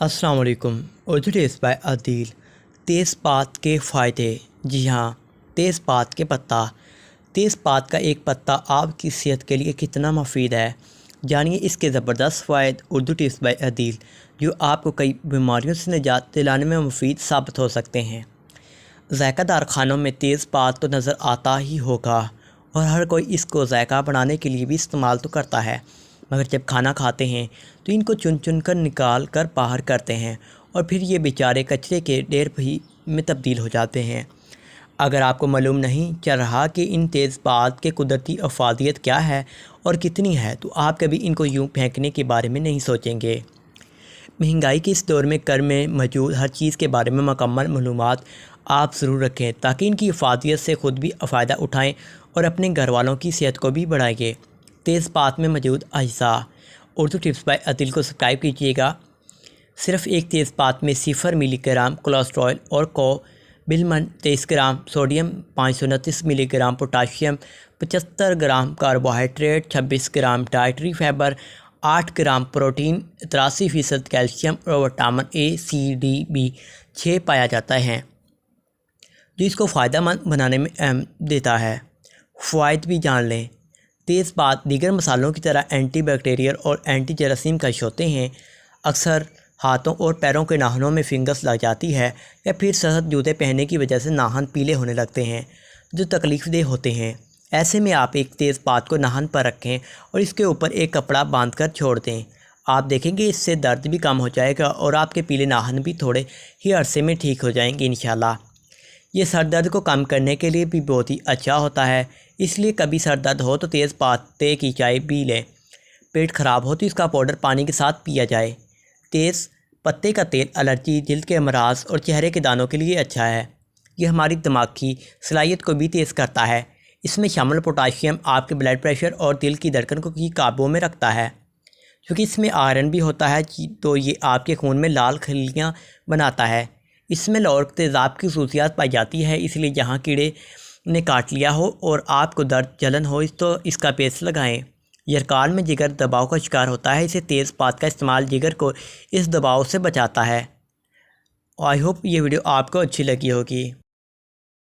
अस्सलाम वालेकुम। Urdu test by Adeel. तेज़पात के फ़ायदे। जी हाँ, तेज़पात के पत्ता। तेज़पात का एक पत्ता आपकी सेहत के लिए कितना मुफीद है, जानिए इसके ज़बरदस्त फ़ायदे। उर्दू टेस्ट बाय अदील, जो आपको कई बीमारियों से निजात दिलाने में मुफीद साबित हो सकते हैं। ज़ायकादार खानों में तेज़पात तो नज़र आता ही होगा और हर कोई इसको ज़ायका बढ़ाने के लिए भी इस्तेमाल तो करता है, मगर जब खाना खाते हैं तो इनको चुन चुन कर निकाल कर बाहर करते हैं और फिर ये बेचारे कचरे के ढेर भी में तब्दील हो जाते हैं। अगर आपको मालूम नहीं चल रहा कि इन तेज़पात के कुदरती अफादियत क्या है और कितनी है, तो आप कभी इनको यूँ फेंकने के बारे में नहीं सोचेंगे। महंगाई के इस दौर में घर में मौजूद हर चीज़ के बारे में मुकम्मल मालूमात आप ज़रूर रखें, ताकि इनकी अफादियत से ख़ुद भी फ़ायदा उठाएं और अपने घर वालों की सेहत को भी बढ़ाएंगे। तेज़पात में मौजूद अज्जा। उर्दू टिप्स बाय अदील को सब्सक्राइब कीजिएगा। सिर्फ़ एक तेज़पात में 0 मिलीग्राम कोलेस्ट्रॉल और बिलमन 23 gram, sodium 529 milligram, potassium 75 gram, carbohydrate 26 gram, dietary fibre 8 gram, protein 83% calcium और vitamin A, C, D, B 6 पाया जाता है, जो इसको फ़ायदेमंद बनाने में अहम देता है। फ़वाइद भी जान लें। तेज़पात दीगर मसालों की तरह एंटी बैक्टीरियल और एंटी जरासीम कश होते हैं। अक्सर हाथों और पैरों के नाखूनों में फिंगस लग जाती है या फिर सख्त जूते पहनने की वजह से नाखून पीले होने लगते हैं, जो तकलीफ़देह होते हैं। ऐसे में आप एक तेज़पात को नाखून पर रखें और इसके ऊपर एक कपड़ा बांधकर छोड़ दें। आप देखेंगे इससे दर्द भी कम हो जाएगा और आपके पीले नाखून भी थोड़े ही अरसे में ठीक हो जाएंगे इंशाल्लाह। ये सर दर्द को कम करने के लिए भी बहुत ही अच्छा होता है, इसलिए कभी सर दर्द हो तो तेज़पाते की चाय पी लें। पेट ख़राब हो तो इसका पाउडर पानी के साथ पिया जाए। तेज़ पत्ते का तेल एलर्जी, दिल के अमराज और चेहरे के दानों के लिए अच्छा है। यह हमारी दिमाग की सलाहियत को भी तेज़ करता है। इसमें शामिल पोटाशियम आपके ब्लड प्रेशर और दिल की धड़कन को की काबू में रखता है। क्योंकि इसमें आयरन भी होता है, तो ये आपके खून में लाल खलियाँ बनाता है। इसमें लौह तेज़ाब की खसूसियात पाई जाती है, इसलिए जहाँ कीड़े ने काट लिया हो और आपको दर्द जलन हो तो इसका पेस्ट लगाएं। यरकाल में जिगर दबाव का शिकार होता है, इसे तेज़पात का इस्तेमाल जिगर को इस दबाव से बचाता है। आई होप ये वीडियो आपको अच्छी लगी होगी।